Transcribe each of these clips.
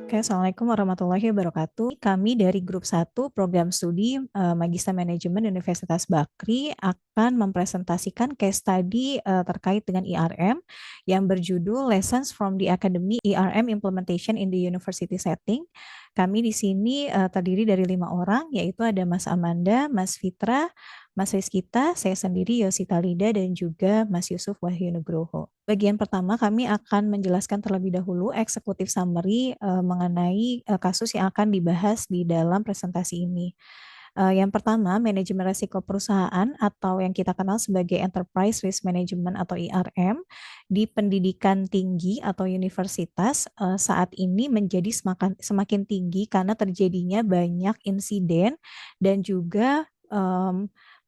Oke, Assalamualaikum warahmatullahi wabarakatuh. Kami dari grup 1 program studi Magister Manajemen Universitas Bakri akan mempresentasikan case study terkait dengan IRM yang berjudul Lessons from the Academy IRM Implementation in the University Setting. Kami di sini terdiri dari 5 orang, yaitu ada Mas Amanda, Mas Fitra, Mas Rizkita, saya sendiri Yosita Lida, dan juga Mas Yusuf Wahyu Nugroho. Bagian pertama kami akan menjelaskan terlebih dahulu eksekutif summary mengenai kasus yang akan dibahas di dalam presentasi ini. Yang pertama, manajemen risiko perusahaan atau yang kita kenal sebagai Enterprise Risk Management atau IRM di pendidikan tinggi atau universitas saat ini menjadi semakin tinggi karena terjadinya banyak insiden dan juga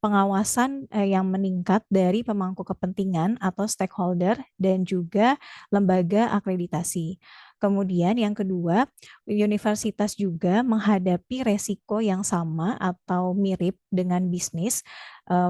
pengawasan yang meningkat dari pemangku kepentingan atau stakeholder dan juga lembaga akreditasi. Kemudian yang kedua, universitas juga menghadapi resiko yang sama atau mirip dengan bisnis,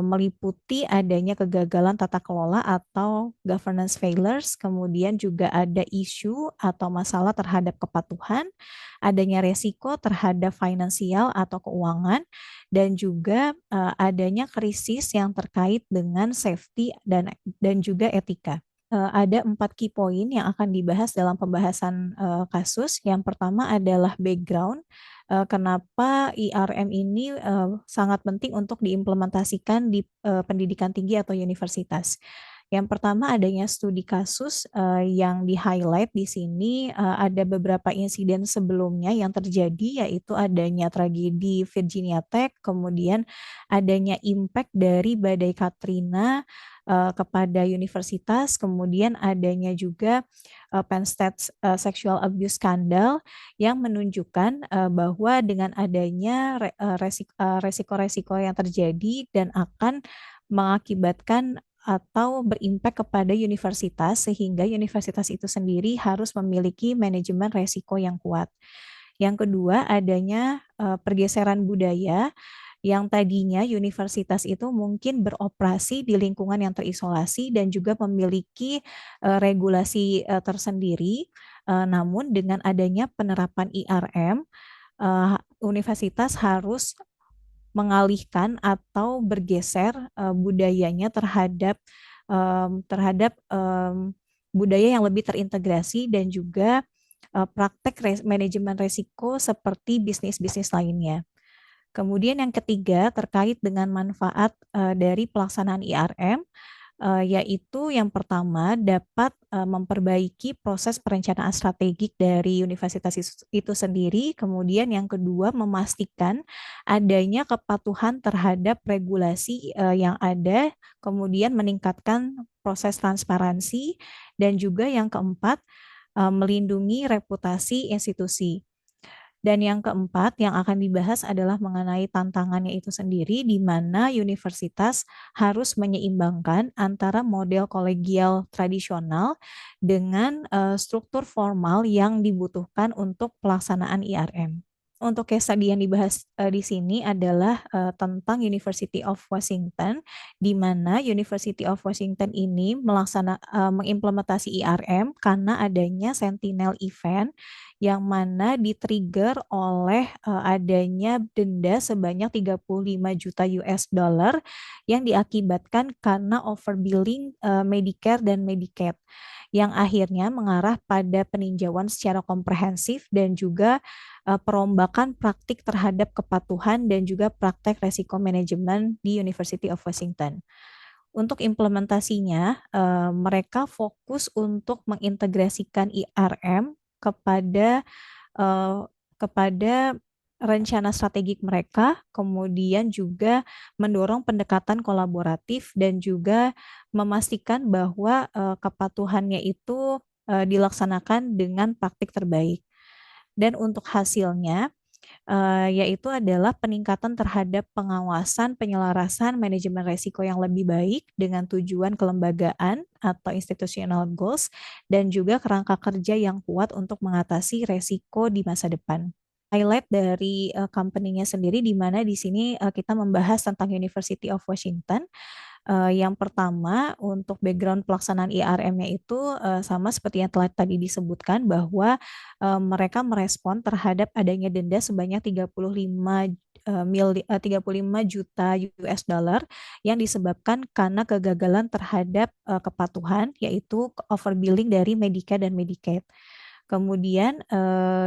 meliputi adanya kegagalan tata kelola atau governance failures, kemudian juga ada isu atau masalah terhadap kepatuhan, adanya resiko terhadap finansial atau keuangan, dan juga adanya krisis yang terkait dengan safety dan juga etika. Ada 4 key point yang akan dibahas dalam pembahasan kasus. Yang pertama adalah background, kenapa IRM ini sangat penting untuk diimplementasikan di pendidikan tinggi atau universitas. Yang pertama adanya studi kasus yang di-highlight di sini ada beberapa insiden sebelumnya yang terjadi, yaitu adanya tragedi Virginia Tech, kemudian adanya impact dari badai Katrina kepada universitas, kemudian adanya juga Penn State sexual abuse skandal yang menunjukkan bahwa dengan adanya resiko-resiko yang terjadi dan akan mengakibatkan atau berimpact kepada universitas sehingga universitas itu sendiri harus memiliki manajemen resiko yang kuat. Yang kedua, adanya pergeseran budaya yang tadinya universitas itu mungkin beroperasi di lingkungan yang terisolasi dan juga memiliki regulasi tersendiri. Namun dengan adanya penerapan IRM, universitas harus mengalihkan atau bergeser budayanya terhadap budaya yang lebih terintegrasi dan juga praktek manajemen risiko seperti bisnis-bisnis lainnya. Kemudian yang ketiga terkait dengan manfaat dari pelaksanaan IRM, yaitu yang pertama dapat memperbaiki proses perencanaan strategik dari universitas itu sendiri, kemudian yang kedua memastikan adanya kepatuhan terhadap regulasi yang ada, kemudian meningkatkan proses transparansi, dan juga yang keempat melindungi reputasi institusi. Dan yang keempat yang akan dibahas adalah mengenai tantangannya itu sendiri, di mana universitas harus menyeimbangkan antara model kolegial tradisional dengan struktur formal yang dibutuhkan untuk pelaksanaan IRM. Untuk case study yang dibahas di sini adalah tentang University of Washington, di mana University of Washington ini mengimplementasi IRM karena adanya Sentinel event yang mana di-trigger oleh adanya denda sebanyak 35 juta US dollar yang diakibatkan karena overbilling Medicare dan Medicaid, yang akhirnya mengarah pada peninjauan secara komprehensif dan juga perombakan praktik terhadap kepatuhan dan juga praktek resiko manajemen di University of Washington. Untuk implementasinya, mereka fokus untuk mengintegrasikan IRM kepada rencana strategik mereka, kemudian juga mendorong pendekatan kolaboratif dan juga memastikan bahwa kepatuhannya itu dilaksanakan dengan praktik terbaik. Dan untuk hasilnya, yaitu adalah peningkatan terhadap pengawasan, penyelarasan manajemen risiko yang lebih baik dengan tujuan kelembagaan atau institutional goals, dan juga kerangka kerja yang kuat untuk mengatasi risiko di masa depan. Highlight dari company-nya sendiri, di mana di sini kita membahas tentang University of Washington. Yang pertama, untuk background pelaksanaan IRM-nya itu sama seperti yang telah tadi disebutkan bahwa mereka merespon terhadap adanya denda sebanyak 35 juta US dollar yang disebabkan karena kegagalan terhadap kepatuhan, yaitu overbilling dari Medicare dan Medicaid. Kemudian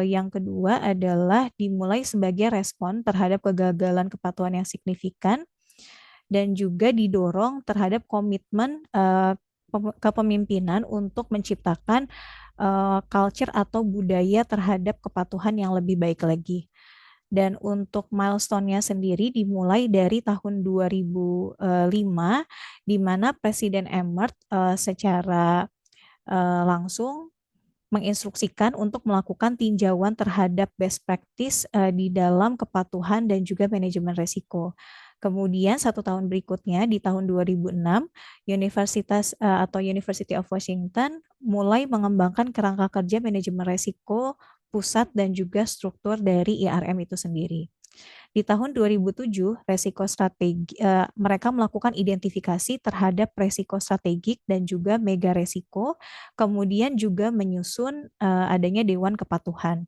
yang kedua adalah dimulai sebagai respon terhadap kegagalan kepatuhan yang signifikan dan juga didorong terhadap komitmen kepemimpinan untuk menciptakan culture atau budaya terhadap kepatuhan yang lebih baik lagi. Dan untuk milestone-nya sendiri dimulai dari tahun 2005, di mana Presiden Emmert secara langsung menginstruksikan untuk melakukan tinjauan terhadap best practice di dalam kepatuhan dan juga manajemen resiko. Kemudian 1 tahun berikutnya di tahun 2006, Universitas atau University of Washington mulai mengembangkan kerangka kerja manajemen resiko pusat dan juga struktur dari IRM itu sendiri. Di tahun 2007, mereka melakukan identifikasi terhadap resiko strategik dan juga mega resiko, kemudian juga menyusun adanya Dewan Kepatuhan.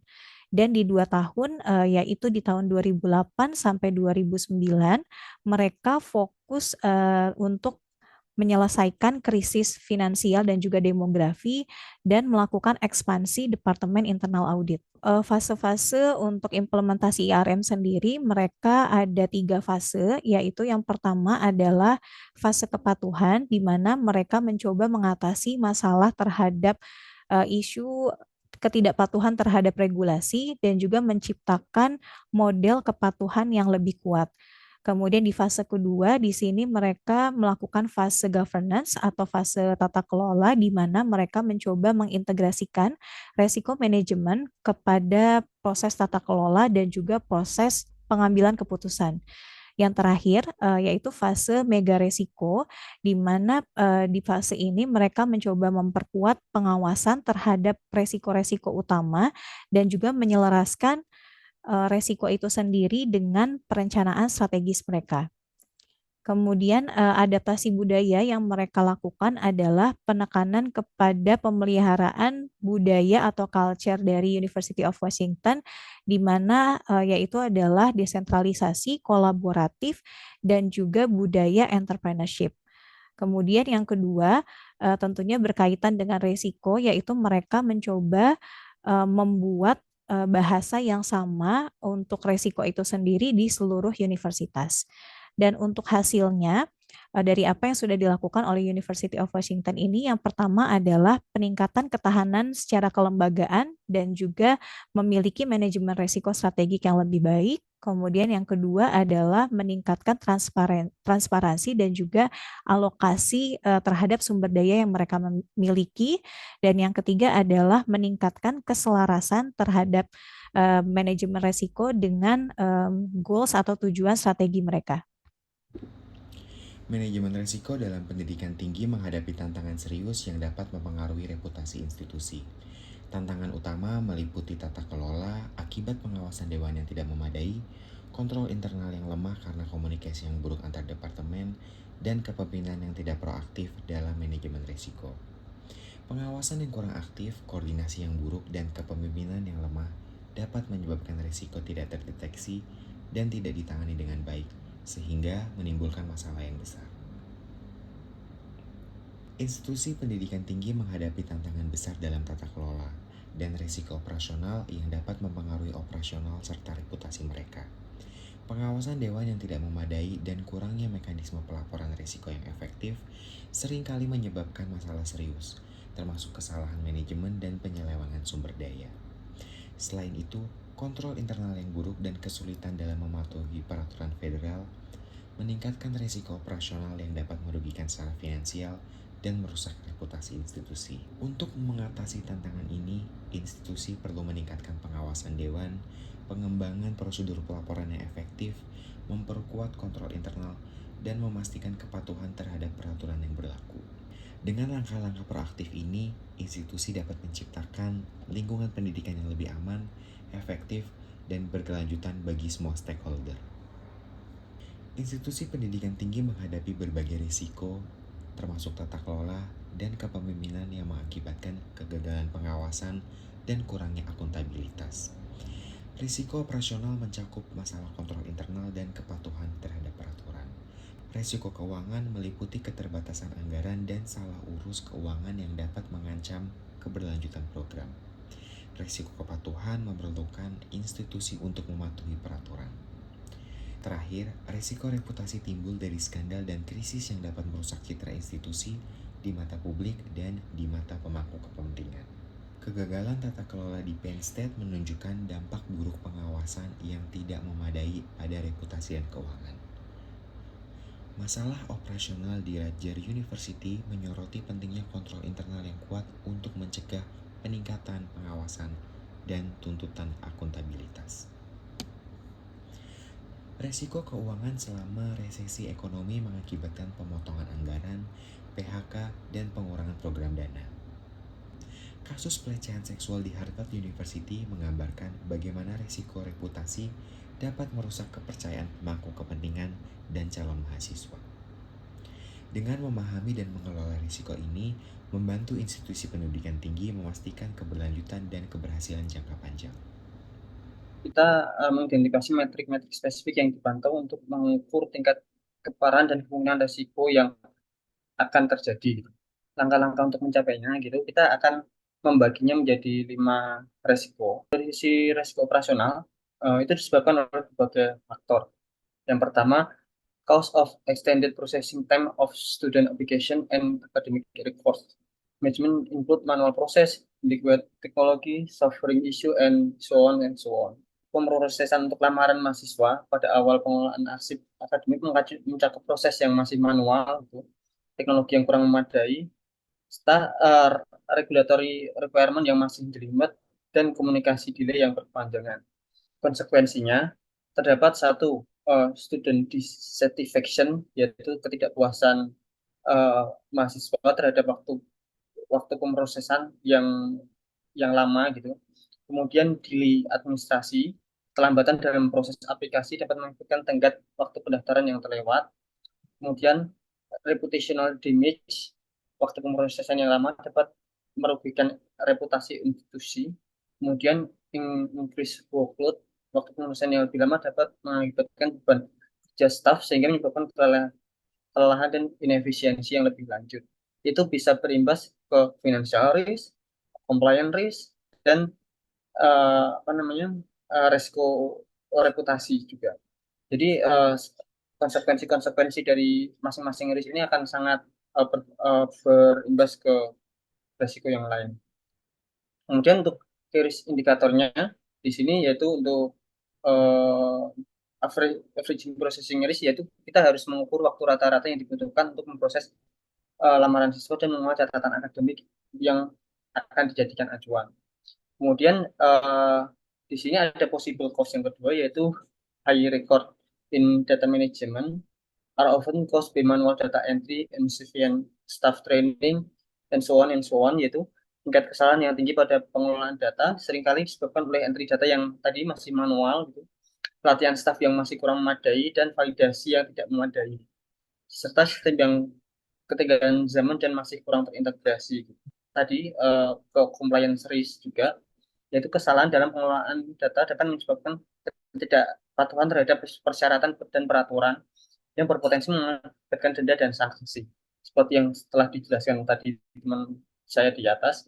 Dan di 2 tahun, yaitu di tahun 2008 sampai 2009, mereka fokus untuk menyelesaikan krisis finansial dan juga demografi dan melakukan ekspansi Departemen Internal Audit. Fase-fase untuk implementasi IRM sendiri mereka ada 3 fase, yaitu yang pertama adalah fase kepatuhan di mana mereka mencoba mengatasi masalah terhadap isu ketidakpatuhan terhadap regulasi dan juga menciptakan model kepatuhan yang lebih kuat. Kemudian di fase kedua, di sini mereka melakukan fase governance atau fase tata kelola di mana mereka mencoba mengintegrasikan resiko manajemen kepada proses tata kelola dan juga proses pengambilan keputusan. Yang terakhir yaitu fase mega resiko, di mana di fase ini mereka mencoba memperkuat pengawasan terhadap resiko-resiko utama dan juga menyelaraskan resiko itu sendiri dengan perencanaan strategis mereka. Kemudian adaptasi budaya yang mereka lakukan adalah penekanan kepada pemeliharaan budaya atau culture dari University of Washington, di mana yaitu adalah desentralisasi, kolaboratif, dan juga budaya entrepreneurship. Kemudian yang kedua tentunya berkaitan dengan resiko, yaitu mereka mencoba membuat bahasa yang sama untuk resiko itu sendiri di seluruh universitas. Dan untuk hasilnya, dari apa yang sudah dilakukan oleh University of Washington ini, yang pertama adalah peningkatan ketahanan secara kelembagaan dan juga memiliki manajemen resiko strategik yang lebih baik. Kemudian yang kedua adalah meningkatkan transparansi dan juga alokasi terhadap sumber daya yang mereka miliki. Dan yang ketiga adalah meningkatkan keselarasan terhadap manajemen resiko dengan goals atau tujuan strategi mereka. Manajemen risiko dalam pendidikan tinggi menghadapi tantangan serius yang dapat mempengaruhi reputasi institusi. Tantangan utama meliputi tata kelola akibat pengawasan dewan yang tidak memadai, kontrol internal yang lemah karena komunikasi yang buruk antar departemen, dan kepemimpinan yang tidak proaktif dalam manajemen risiko. Pengawasan yang kurang aktif, koordinasi yang buruk, dan kepemimpinan yang lemah dapat menyebabkan risiko tidak terdeteksi dan tidak ditangani dengan baik, sehingga menimbulkan masalah yang besar. Institusi pendidikan tinggi menghadapi tantangan besar dalam tata kelola dan risiko operasional yang dapat mempengaruhi operasional serta reputasi mereka. Pengawasan dewan yang tidak memadai dan kurangnya mekanisme pelaporan risiko yang efektif seringkali menyebabkan masalah serius, termasuk kesalahan manajemen dan penyelewengan sumber daya. Selain itu, kontrol internal yang buruk dan kesulitan dalam mematuhi peraturan federal meningkatkan risiko operasional yang dapat merugikan secara finansial dan merusak reputasi institusi. Untuk mengatasi tantangan ini, institusi perlu meningkatkan pengawasan dewan, pengembangan prosedur pelaporan yang efektif, memperkuat kontrol internal, dan memastikan kepatuhan terhadap peraturan yang berlaku. Dengan langkah-langkah proaktif ini, institusi dapat menciptakan lingkungan pendidikan yang lebih aman, efektif, dan berkelanjutan bagi semua stakeholder. Institusi pendidikan tinggi menghadapi berbagai risiko, termasuk tata kelola dan kepemimpinan yang mengakibatkan kegagalan pengawasan dan kurangnya akuntabilitas. Risiko operasional mencakup masalah kontrol internal dan kepatuhan terhadap peraturan. Risiko keuangan meliputi keterbatasan anggaran dan salah urus keuangan yang dapat mengancam keberlanjutan program. Risiko kepatuhan memerlukan institusi untuk mematuhi peraturan. Terakhir, risiko reputasi timbul dari skandal dan krisis yang dapat merusak citra institusi di mata publik dan di mata pemangku kepentingan. Kegagalan tata kelola di Penn State menunjukkan dampak buruk pengawasan yang tidak memadai pada reputasi dan keuangan. Masalah operasional di Rutgers University menyoroti pentingnya kontrol internal yang kuat untuk mencegah peningkatan pengawasan dan tuntutan akuntabilitas. Resiko keuangan selama resesi ekonomi mengakibatkan pemotongan anggaran, PHK, dan pengurangan program dana. Kasus pelecehan seksual di Harvard University menggambarkan bagaimana risiko reputasi dapat merusak kepercayaan pemangku kepentingan dan calon mahasiswa. Dengan memahami dan mengelola risiko ini, membantu institusi pendidikan tinggi memastikan keberlanjutan dan keberhasilan jangka panjang. Kita mengidentifikasi metrik-metrik spesifik yang dipantau untuk mengukur tingkat keparahan dan kemungkinan risiko yang akan terjadi. Langkah-langkah untuk mencapainya gitu, kita akan membaginya menjadi 5 resiko. Dari sisi resiko operasional, itu disebabkan oleh berbagai faktor. Yang pertama, cause of extended processing time of student application and academic records. Management include manual process, inadequate technology, suffering issue, and so on and so on. Pemrosesan untuk lamaran mahasiswa pada awal pengelolaan arsip akademik mencakup proses yang masih manual, gitu, teknologi yang kurang memadai, regulatory requirement yang masih jelimet, dan komunikasi delay yang berkepanjangan. Konsekuensinya, terdapat satu student dissatisfaction, yaitu ketidakpuasan uh, mahasiswa terhadap waktu pemrosesan yang lama gitu. Kemudian delay administrasi, kelambatan dalam proses aplikasi dapat mengakibatkan tenggat waktu pendaftaran yang terlewat. Kemudian reputational damage, waktu pemrosesan yang lama dapat merugikan reputasi institusi. Kemudian increase workload, waktu pemrosesan yang lebih lama dapat mengakibatkan beban kerja staff sehingga menyebabkan kelelahan dan inefisiensi yang lebih lanjut. Itu bisa berimbas ke financial risk, compliance risk, dan resiko reputasi juga. Jadi konsekuensi-konsekuensi dari masing-masing risk ini akan sangat berimbas ke resiko yang lain. Kemudian untuk risk indikatornya di sini yaitu untuk average processing risk, yaitu kita harus mengukur waktu rata-rata yang dibutuhkan untuk memproses lamaran siswa dan mengolah catatan akademik yang akan dijadikan acuan. Kemudian di sini ada possible cost yang kedua, yaitu high record in data management are often caused by manual data entry, insufficient staff training, and so on, yaitu tingkat kesalahan yang tinggi pada pengelolaan data seringkali disebabkan oleh entry data yang tadi masih manual, gitu, pelatihan staff yang masih kurang memadai, dan validasi yang tidak memadai, serta sistem yang ketinggalan zaman dan masih kurang terintegrasi. Gitu. Tadi ke compliance risk juga, yaitu kesalahan dalam pengelolaan data dapat menyebabkan ketidakpatuhan terhadap persyaratan dan peraturan yang berpotensi mengakibatkan denda dan sanksi, seperti yang telah dijelaskan tadi teman saya di atas.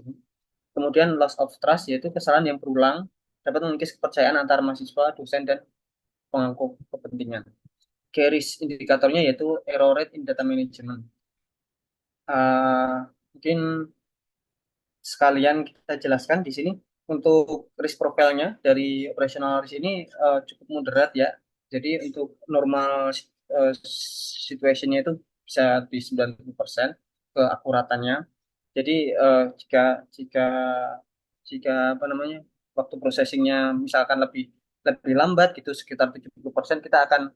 Kemudian loss of trust, yaitu kesalahan yang berulang dapat mengikis kepercayaan antara mahasiswa, dosen, dan pemangku kepentingan. Keris indikatornya yaitu error rate in data management. Mungkin sekalian kita jelaskan di sini untuk risk profile-nya dari operational risk ini cukup moderat ya. Jadi untuk normal situation-nya itu bisa di 90% keakuratannya. Jadi jika jika jika apa namanya waktu processingnya misalkan lebih lebih lambat gitu sekitar 70%, kita akan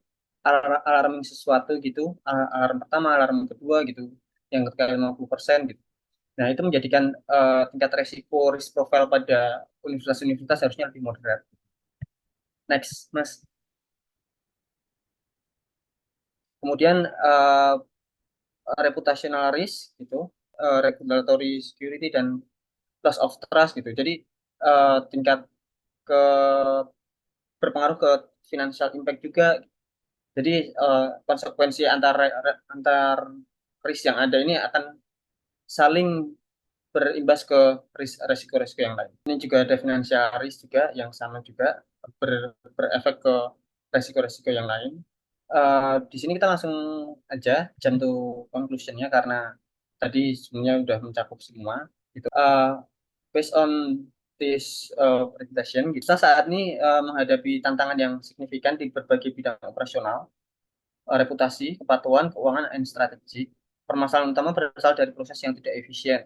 alarming sesuatu gitu, alarm pertama, alarm kedua gitu, yang ketiga 50% gitu. Nah, itu menjadikan tingkat resiko risk profile pada universitas-universitas harusnya lebih moderat. Next, Mas. Kemudian reputational risk gitu, regulatory security dan loss of trust gitu. Jadi tingkat ke berpengaruh ke financial impact juga. Jadi konsekuensi antar risk yang ada ini akan saling berimbas ke resiko-resiko yang lain. Ini juga ada financial risk juga yang sama juga berefek ke resiko-resiko yang lain. Di sini kita langsung aja jump to conclusionnya karena tadi sebenarnya udah mencakup semua. Gitu. Based on this presentation, kita saat ini menghadapi tantangan yang signifikan di berbagai bidang operasional, reputasi, kepatuhan, keuangan, dan strategi. Permasalahan utama berasal dari proses yang tidak efisien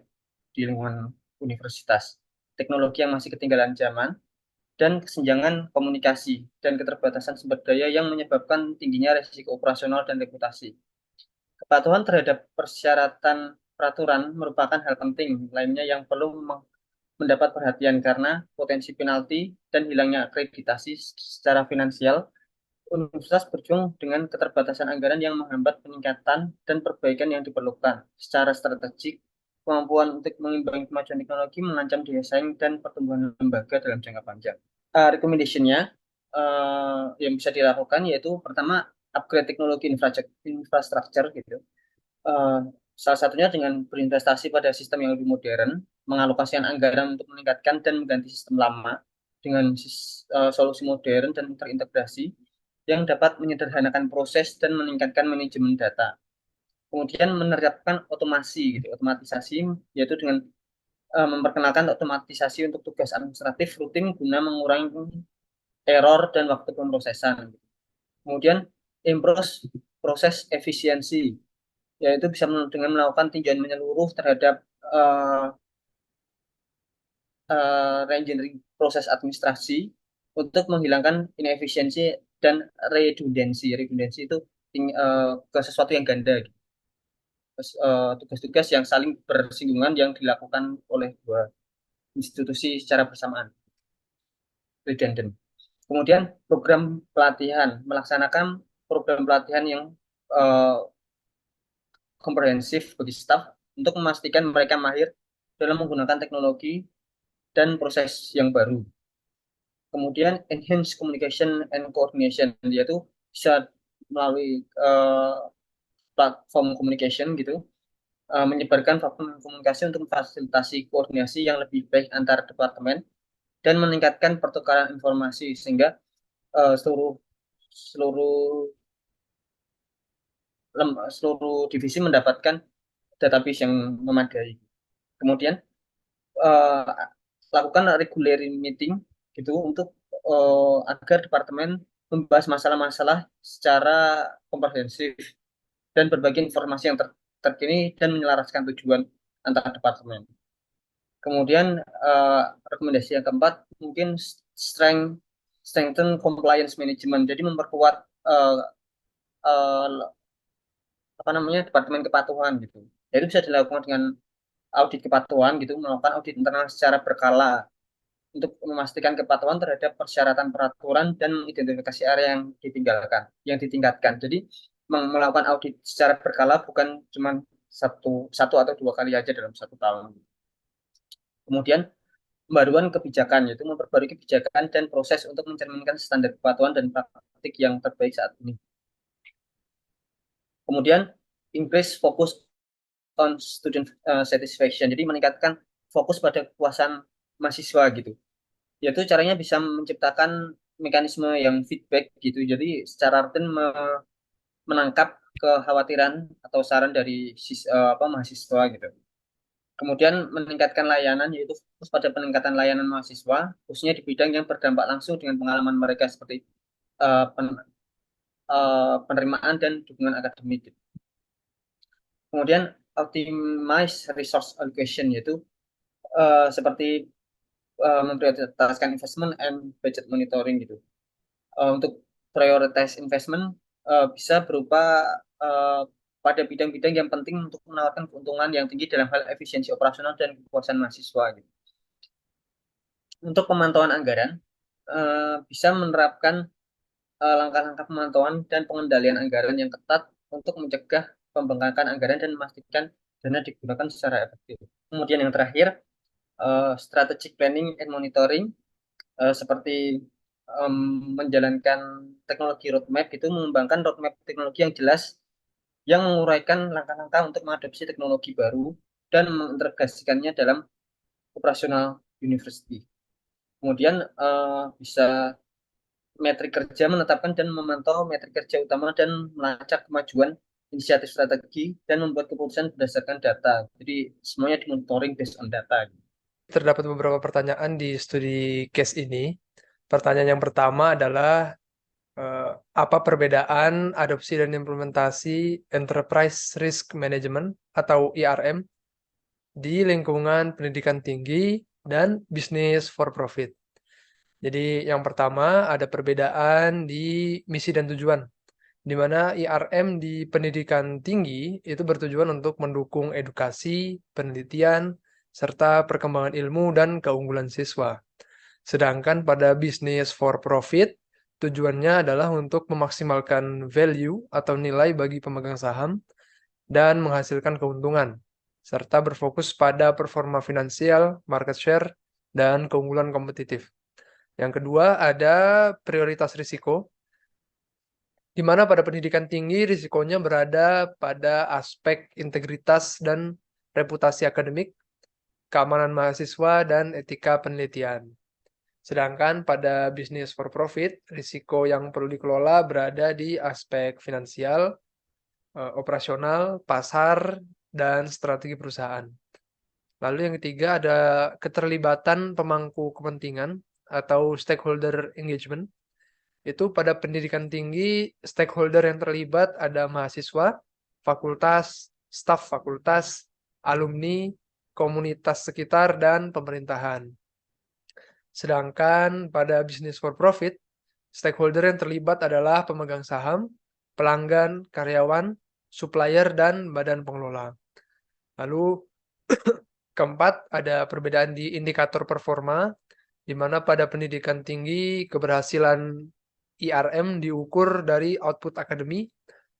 di lingkungan universitas, teknologi yang masih ketinggalan zaman, dan kesenjangan komunikasi dan keterbatasan sumber daya yang menyebabkan tingginya risiko operasional dan reputasi. Kepatuhan terhadap persyaratan peraturan merupakan hal penting lainnya yang perlu mendapat perhatian karena potensi penalti dan hilangnya akreditasi secara finansial. Universitas berjuang dengan keterbatasan anggaran yang menghambat peningkatan dan perbaikan yang diperlukan. Secara strategik, kemampuan untuk mengimbangi kemajuan teknologi mengancam daya saing dan pertumbuhan lembaga dalam jangka panjang. Recommendation-nya yang bisa dilakukan yaitu pertama upgrade teknologi infrastruktur gitu. Eh, Salah satunya dengan berinvestasi pada sistem yang lebih modern, mengalokasikan anggaran untuk meningkatkan dan mengganti sistem lama dengan solusi modern dan terintegrasi yang dapat menyederhanakan proses dan meningkatkan manajemen data. Kemudian menerapkan otomasi, gitu, otomatisasi, yaitu dengan memperkenalkan otomatisasi untuk tugas administratif rutin guna mengurangi error dan waktu pemrosesan. Kemudian improve proses efisiensi, yaitu bisa dengan melakukan tinjauan menyeluruh terhadap uh, reengineering proses administrasi untuk menghilangkan inefisiensi dan redundansi. Redundansi itu ke sesuatu yang ganda, gitu. Tugas-tugas yang saling bersinggungan yang dilakukan oleh dua institusi secara bersamaan, redundant. Kemudian program pelatihan, melaksanakan program pelatihan yang uh, komprehensif bagi staf untuk memastikan mereka mahir dalam menggunakan teknologi dan proses yang baru. Kemudian enhance communication and coordination, yaitu bisa melalui platform communication gitu, menyebarkan platform komunikasi untuk memfasilitasi koordinasi yang lebih baik antar departemen dan meningkatkan pertukaran informasi sehingga seluruh seluruh seluruh divisi mendapatkan database yang memadai. Kemudian uh, lakukan regular meeting gitu untuk agar departemen membahas masalah-masalah secara komprehensif dan berbagi informasi yang terkini dan menyelaraskan tujuan antar departemen. Kemudian rekomendasi yang keempat mungkin strengthen compliance management. Jadi memperkuat uh, uh, apa namanya departemen kepatuhan gitu. Jadi bisa dilakukan dengan audit kepatuhan gitu, melakukan audit internal secara berkala untuk memastikan kepatuhan terhadap persyaratan peraturan dan mengidentifikasi area yang ditingkatkan. Jadi melakukan audit secara berkala bukan cuma satu atau dua kali aja dalam satu tahun. Kemudian pembaruan kebijakan, yaitu memperbarui kebijakan dan proses untuk mencerminkan standar kepatuhan dan praktik yang terbaik saat ini. Kemudian increase fokus on student satisfaction, jadi meningkatkan fokus pada kepuasan mahasiswa gitu. Yaitu caranya bisa menciptakan mekanisme yang feedback gitu. Jadi secara rutin menangkap kekhawatiran atau saran dari mahasiswa gitu. Kemudian meningkatkan layanan, yaitu fokus pada peningkatan layanan mahasiswa, khususnya di bidang yang berdampak langsung dengan pengalaman mereka seperti uh, pen, penerimaan dan dukungan akademik. Kemudian optimize resource allocation, yaitu seperti memprioritaskan investment and budget monitoring gitu. Untuk prioritas investment bisa berupa uh, pada bidang-bidang yang penting untuk menawarkan keuntungan yang tinggi dalam hal efisiensi operasional dan kepuasan mahasiswa gitu. Untuk pemantauan anggaran bisa menerapkan langkah-langkah pemantauan dan pengendalian anggaran yang ketat untuk mencegah pembengkakan anggaran dan memastikan dana digunakan secara efektif. Kemudian yang terakhir, strategic planning and monitoring, seperti em, menjalankan teknologi roadmap, itu mengembangkan roadmap teknologi yang jelas yang menguraikan langkah-langkah untuk mengadopsi teknologi baru dan mengintegrasikannya dalam operasional university. Kemudian bisa metrik kerja, menetapkan dan memantau metrik kerja utama dan melacak kemajuan inisiatif strategi dan membuat keputusan berdasarkan data. Jadi semuanya dimonitoring based on data. Terdapat beberapa pertanyaan di studi case ini. Pertanyaan yang pertama adalah apa perbedaan adopsi dan implementasi Enterprise Risk Management atau ERM di lingkungan pendidikan tinggi dan bisnis for profit. Jadi yang pertama ada perbedaan di misi dan tujuan, di mana IRM di pendidikan tinggi itu bertujuan untuk mendukung edukasi, penelitian, serta perkembangan ilmu dan keunggulan siswa. Sedangkan pada bisnis for profit, tujuannya adalah untuk memaksimalkan value atau nilai bagi pemegang saham dan menghasilkan keuntungan, serta berfokus pada performa finansial, market share, dan keunggulan kompetitif. Yang kedua ada prioritas risiko, di mana pada pendidikan tinggi risikonya berada pada aspek integritas dan reputasi akademik, keamanan mahasiswa, dan etika penelitian. Sedangkan pada bisnis for profit, risiko yang perlu dikelola berada di aspek finansial, operasional, pasar, dan strategi perusahaan. Lalu yang ketiga ada keterlibatan pemangku kepentingan atau stakeholder engagement. Itu pada pendidikan tinggi, stakeholder yang terlibat ada mahasiswa, fakultas, staf fakultas, alumni, komunitas sekitar, dan pemerintahan. Sedangkan pada bisnis for profit, stakeholder yang terlibat adalah pemegang saham, pelanggan, karyawan, supplier, dan badan pengelola. Lalu keempat, ada perbedaan di indikator performa, di mana pada pendidikan tinggi keberhasilan IRM diukur dari output akademi,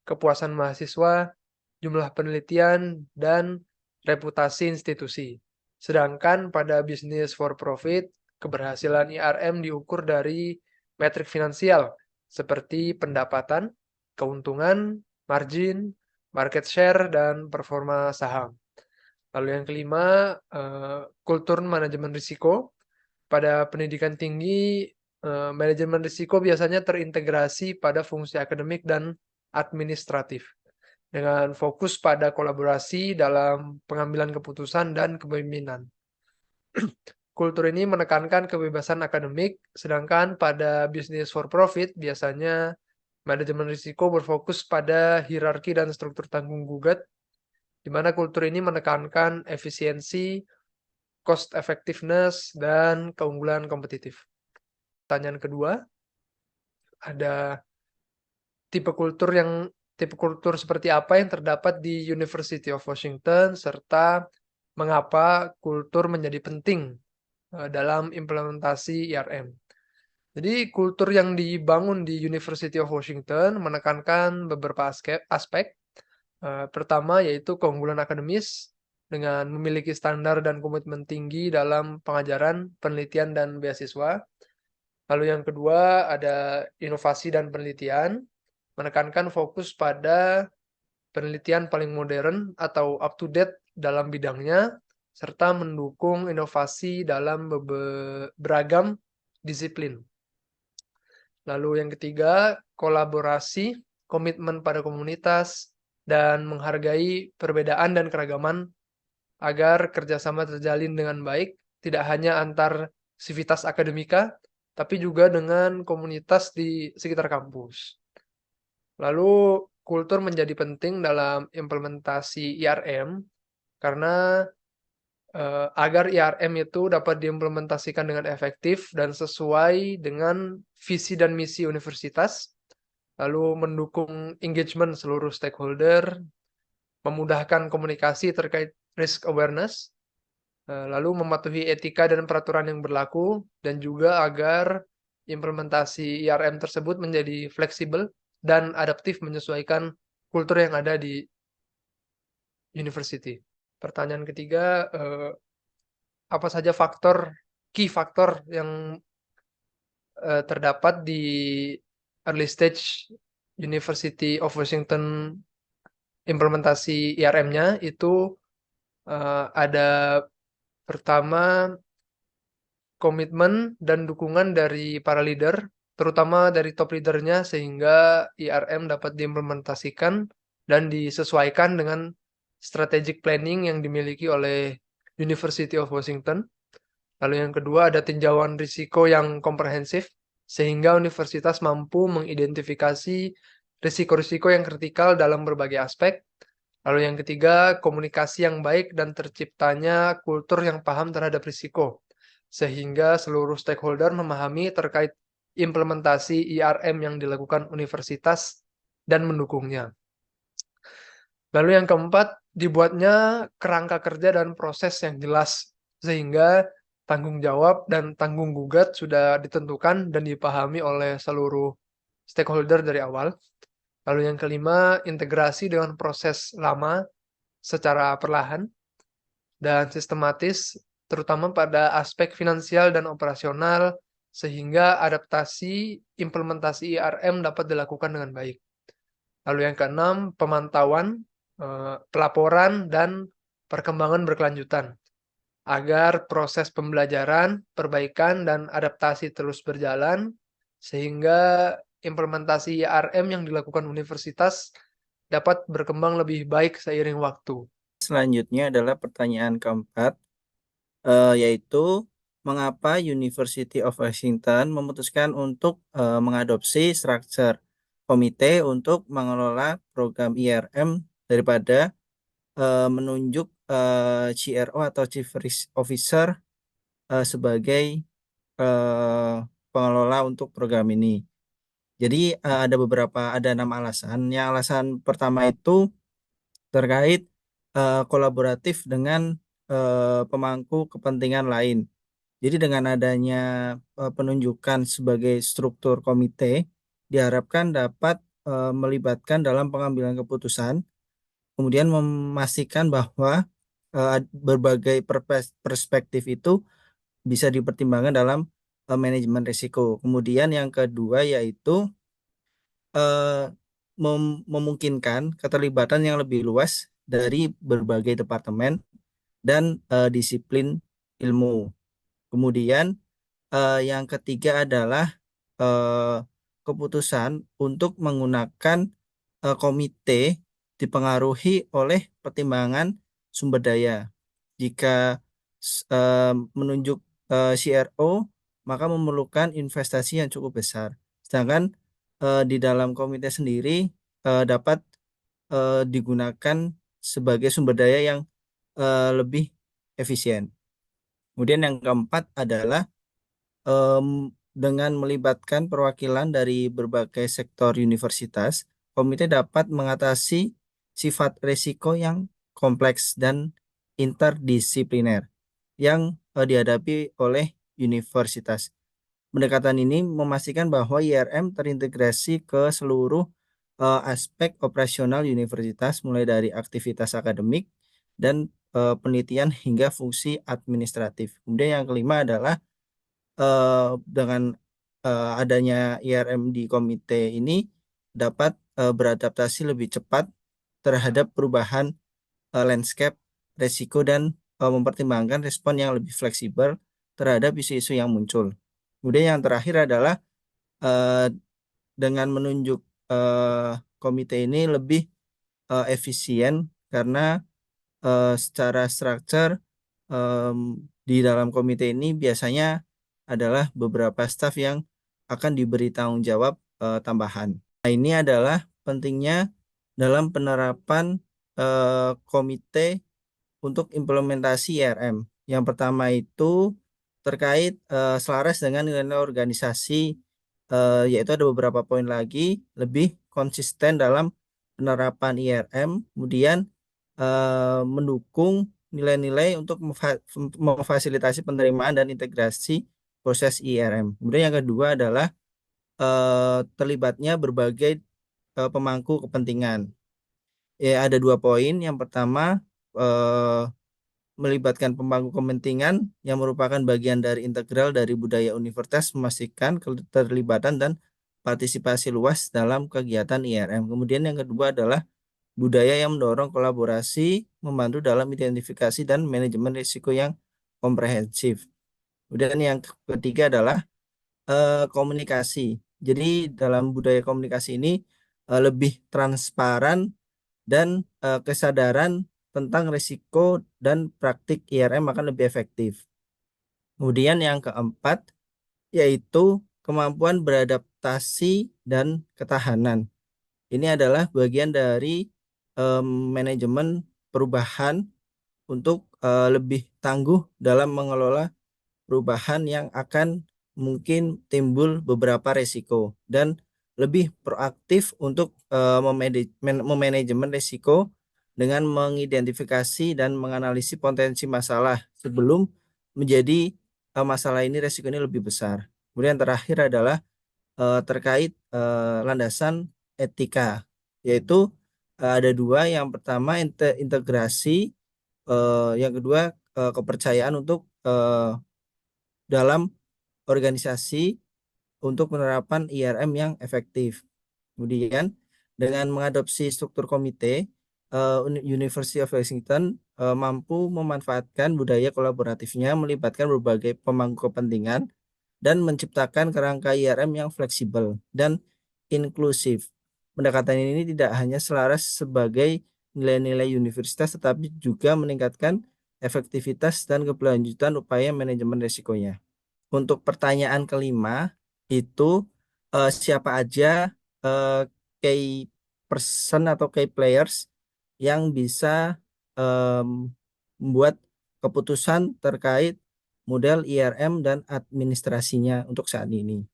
kepuasan mahasiswa, jumlah penelitian, dan reputasi institusi. Sedangkan pada bisnis for profit, keberhasilan IRM diukur dari metrik finansial seperti pendapatan, keuntungan, margin, market share, dan performa saham. Lalu yang kelima, kultur manajemen risiko. Pada pendidikan tinggi, manajemen risiko biasanya terintegrasi pada fungsi akademik dan administratif, dengan fokus pada kolaborasi dalam pengambilan keputusan dan kepemimpinan. Kultur ini menekankan kebebasan akademik, sedangkan pada bisnis for profit biasanya manajemen risiko berfokus pada hierarki dan struktur tanggung gugat, di mana kultur ini menekankan efisiensi, cost effectiveness, dan keunggulan kompetitif. Pertanyaan kedua, ada tipe kultur seperti apa yang terdapat di University of Washington, serta mengapa kultur menjadi penting dalam implementasi IRM. Jadi kultur yang dibangun di University of Washington menekankan beberapa aspek. Pertama yaitu keunggulan akademis dengan memiliki standar dan komitmen tinggi dalam pengajaran, penelitian, dan beasiswa. Lalu yang kedua ada inovasi dan penelitian, menekankan fokus pada penelitian paling modern atau up to date dalam bidangnya, serta mendukung inovasi dalam beragam disiplin. Lalu yang ketiga, kolaborasi, komitmen pada komunitas, dan menghargai perbedaan dan keragaman agar kerjasama terjalin dengan baik, tidak hanya antar sivitas akademika, tapi juga dengan komunitas di sekitar kampus. Lalu kultur menjadi penting dalam implementasi IRM karena agar IRM itu dapat diimplementasikan dengan efektif dan sesuai dengan visi dan misi universitas, lalu mendukung engagement seluruh stakeholder, memudahkan komunikasi terkait risk awareness, lalu mematuhi etika dan peraturan yang berlaku, dan juga agar implementasi IRM tersebut menjadi fleksibel dan adaptif menyesuaikan kultur yang ada di university. Pertanyaan ketiga, apa saja key faktor yang terdapat di early stage University of Washington implementasi IRM-nya itu ada pertama komitmen dan dukungan dari para leader, terutama dari top leadernya sehingga IRM dapat diimplementasikan dan disesuaikan dengan strategic planning yang dimiliki oleh University of Washington. Lalu yang kedua ada tinjauan risiko yang komprehensif sehingga universitas mampu mengidentifikasi risiko-risiko yang kritikal dalam berbagai aspek. Lalu yang ketiga, komunikasi yang baik dan terciptanya kultur yang paham terhadap risiko sehingga seluruh stakeholder memahami terkait implementasi IRM yang dilakukan universitas dan mendukungnya. Lalu yang keempat, dibuatnya kerangka kerja dan proses yang jelas sehingga tanggung jawab dan tanggung gugat sudah ditentukan dan dipahami oleh seluruh stakeholder dari awal. Lalu yang kelima, integrasi dengan proses lama secara perlahan dan sistematis, terutama pada aspek finansial dan operasional, sehingga adaptasi implementasi IRM dapat dilakukan dengan baik. Lalu yang keenam, pemantauan, pelaporan, dan perkembangan berkelanjutan, agar proses pembelajaran, perbaikan, dan adaptasi terus berjalan, sehingga implementasi IRM yang dilakukan universitas dapat berkembang lebih baik seiring waktu. Selanjutnya adalah pertanyaan keempat, yaitu mengapa University of Washington memutuskan untuk mengadopsi struktur komite untuk mengelola program IRM daripada menunjuk CRO atau Chief Risk Officer sebagai pengelola untuk program ini. Jadi ada 6 alasan. Yang alasan pertama itu terkait kolaboratif dengan pemangku kepentingan lain. Jadi dengan adanya penunjukan sebagai struktur komite diharapkan dapat melibatkan dalam pengambilan keputusan, kemudian memastikan bahwa berbagai perspektif itu bisa dipertimbangkan dalam manajemen risiko. Kemudian yang kedua yaitu memungkinkan keterlibatan yang lebih luas dari berbagai departemen dan disiplin ilmu. Kemudian yang ketiga adalah keputusan untuk menggunakan komite dipengaruhi oleh pertimbangan sumber daya. Jika menunjuk CRO, maka memerlukan investasi yang cukup besar. Sedangkan di dalam komite sendiri dapat digunakan sebagai sumber daya yang lebih efisien. Kemudian yang keempat adalah dengan melibatkan perwakilan dari berbagai sektor universitas, komite dapat mengatasi sifat risiko yang kompleks dan interdisipliner yang dihadapi oleh universitas. Pendekatan ini memastikan bahwa IRM terintegrasi ke seluruh aspek operasional universitas, mulai dari aktivitas akademik dan penelitian hingga fungsi administratif. Kemudian yang kelima adalah dengan adanya IRM di komite ini dapat beradaptasi lebih cepat terhadap perubahan landscape, resiko, dan mempertimbangkan respon yang lebih fleksibel terhadap isu-isu yang muncul. Kemudian yang terakhir adalah dengan menunjuk komite ini lebih efisien karena secara struktur di dalam komite ini biasanya adalah beberapa staf yang akan diberi tanggung jawab tambahan. Nah, ini adalah pentingnya dalam penerapan komite untuk implementasi IRM. Yang pertama itu terkait selaras dengan nilai organisasi, yaitu ada beberapa poin lagi, lebih konsisten dalam penerapan IRM, kemudian mendukung nilai-nilai untuk memfasilitasi penerimaan dan integrasi proses IRM. Kemudian yang kedua adalah terlibatnya berbagai pemangku kepentingan. Ya, ada 2 poin. Yang pertama, eh, melibatkan pemangku kepentingan yang merupakan bagian dari integral dari budaya universitas, memastikan keterlibatan dan partisipasi luas dalam kegiatan IRM. Kemudian yang kedua adalah budaya yang mendorong kolaborasi, membantu dalam identifikasi dan manajemen risiko yang komprehensif. Kemudian yang ketiga adalah komunikasi. Jadi dalam budaya komunikasi ini lebih transparan dan kesadaran tentang risiko dan praktik IRM akan lebih efektif. Kemudian yang keempat yaitu kemampuan beradaptasi dan ketahanan. Ini adalah bagian dari manajemen perubahan untuk lebih tangguh dalam mengelola perubahan yang akan mungkin timbul beberapa resiko dan lebih proaktif untuk memanajemen resiko dengan mengidentifikasi dan menganalisis potensi masalah sebelum menjadi masalah ini resiko ini lebih besar. Kemudian terakhir adalah terkait landasan etika, yaitu ada 2. Yang pertama integrasi, yang kedua kepercayaan untuk dalam organisasi untuk penerapan IRM yang efektif. Kemudian dengan mengadopsi struktur komite, University of Washington mampu memanfaatkan budaya kolaboratifnya, melibatkan berbagai pemangku kepentingan dan menciptakan kerangka IRM yang fleksibel dan inklusif. Pendekatan ini tidak hanya selaras sebagai nilai-nilai universitas, tetapi juga meningkatkan efektivitas dan keberlanjutan upaya manajemen risikonya. Untuk pertanyaan kelima itu siapa aja key person atau key players yang bisa membuat keputusan terkait model IRM dan administrasinya untuk saat ini.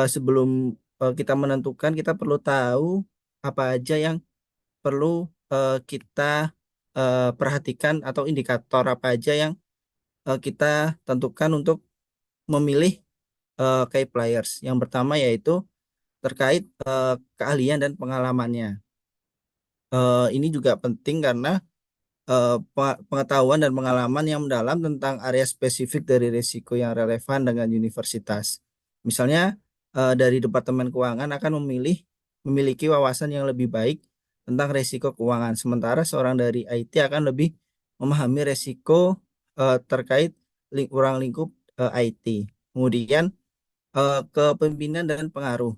Sebelum kita menentukan, kita perlu tahu apa aja yang perlu kita perhatikan atau indikator apa aja yang kita tentukan untuk memilih key players. Yang pertama yaitu terkait keahlian dan pengalamannya. Ini juga penting karena pengetahuan dan pengalaman yang mendalam tentang area spesifik dari risiko yang relevan dengan universitas. Misalnya dari Departemen Keuangan akan memiliki wawasan yang lebih baik tentang risiko keuangan, sementara seorang dari IT akan lebih memahami risiko terkait ruang lingkup IT. Kemudian kepemimpinan dan pengaruh.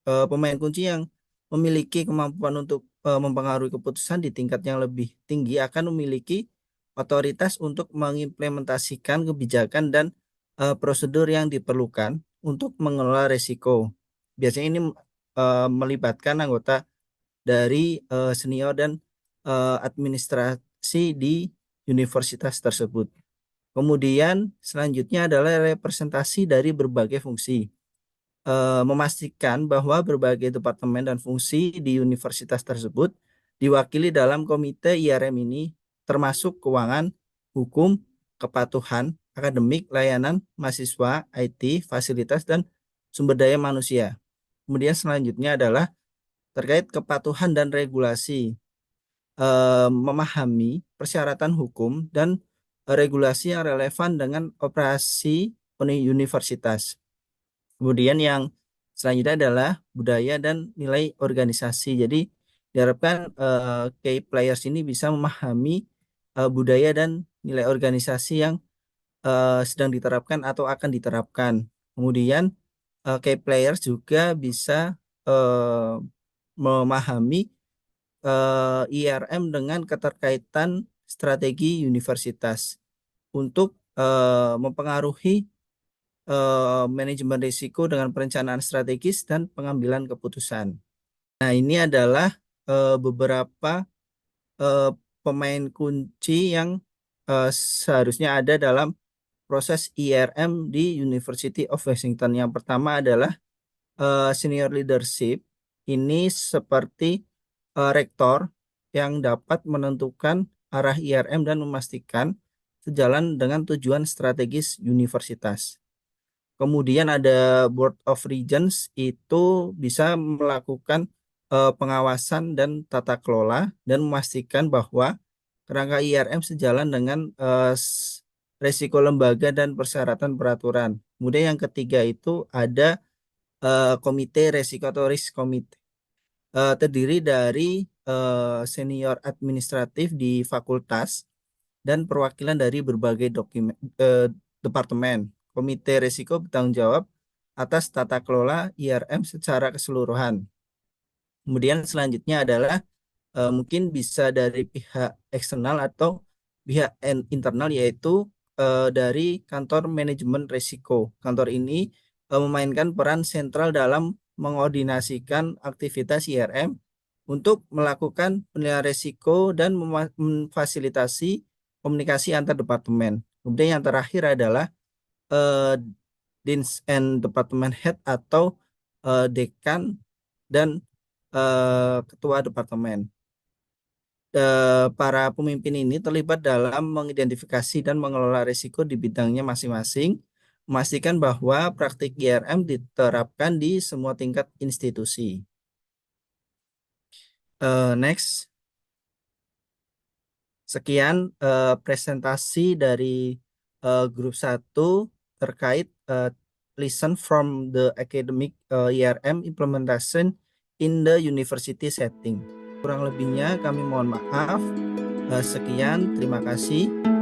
Pemain kunci yang memiliki kemampuan untuk mempengaruhi keputusan di tingkat yang lebih tinggi akan memiliki otoritas untuk mengimplementasikan kebijakan dan prosedur yang diperlukan untuk mengelola risiko. Biasanya ini melibatkan anggota dari senior dan administrasi di universitas tersebut. Kemudian selanjutnya adalah representasi dari berbagai fungsi. Memastikan bahwa berbagai departemen dan fungsi di universitas tersebut diwakili dalam komite IRM ini, termasuk keuangan, hukum, kepatuhan, akademik, layanan, mahasiswa, IT, fasilitas, dan sumber daya manusia. Kemudian selanjutnya adalah terkait kepatuhan dan regulasi, memahami persyaratan hukum dan regulasi yang relevan dengan operasi universitas. Kemudian yang selanjutnya adalah budaya dan nilai organisasi. Jadi diharapkan key players ini bisa memahami budaya dan nilai organisasi yang sedang diterapkan atau akan diterapkan. Kemudian key players juga bisa memahami IRM dengan keterkaitan strategi universitas untuk mempengaruhi manajemen risiko dengan perencanaan strategis dan pengambilan keputusan. Nah, ini adalah beberapa pemain kunci yang seharusnya ada dalam proses IRM di University of Washington. Yang pertama adalah senior leadership. Ini seperti rektor yang dapat menentukan arah IRM dan memastikan sejalan dengan tujuan strategis universitas. Kemudian ada Board of Regents, itu bisa melakukan pengawasan dan tata kelola dan memastikan bahwa kerangka IRM sejalan dengan resiko lembaga dan persyaratan peraturan. Kemudian yang ketiga itu ada komite resiko atau risk committee. Terdiri dari senior administratif di fakultas dan perwakilan dari berbagai departemen. Komite risiko bertanggung jawab atas tata kelola IRM secara keseluruhan. Kemudian selanjutnya adalah mungkin bisa dari pihak eksternal atau pihak internal, yaitu dari kantor manajemen risiko. Kantor ini memainkan peran sentral dalam mengordinasikan aktivitas IRM untuk melakukan penilaian risiko dan memfasilitasi komunikasi antar departemen. Kemudian yang terakhir adalah Deans and Department Head atau dekan dan ketua departemen. Para pemimpin ini terlibat dalam mengidentifikasi dan mengelola risiko di bidangnya masing-masing, memastikan bahwa praktik IRM diterapkan di semua tingkat institusi. Next. Sekian presentasi dari grup 1 terkait lesson from the academic IRM implementation in the university setting. Kurang lebihnya kami mohon maaf. Sekian, terima kasih.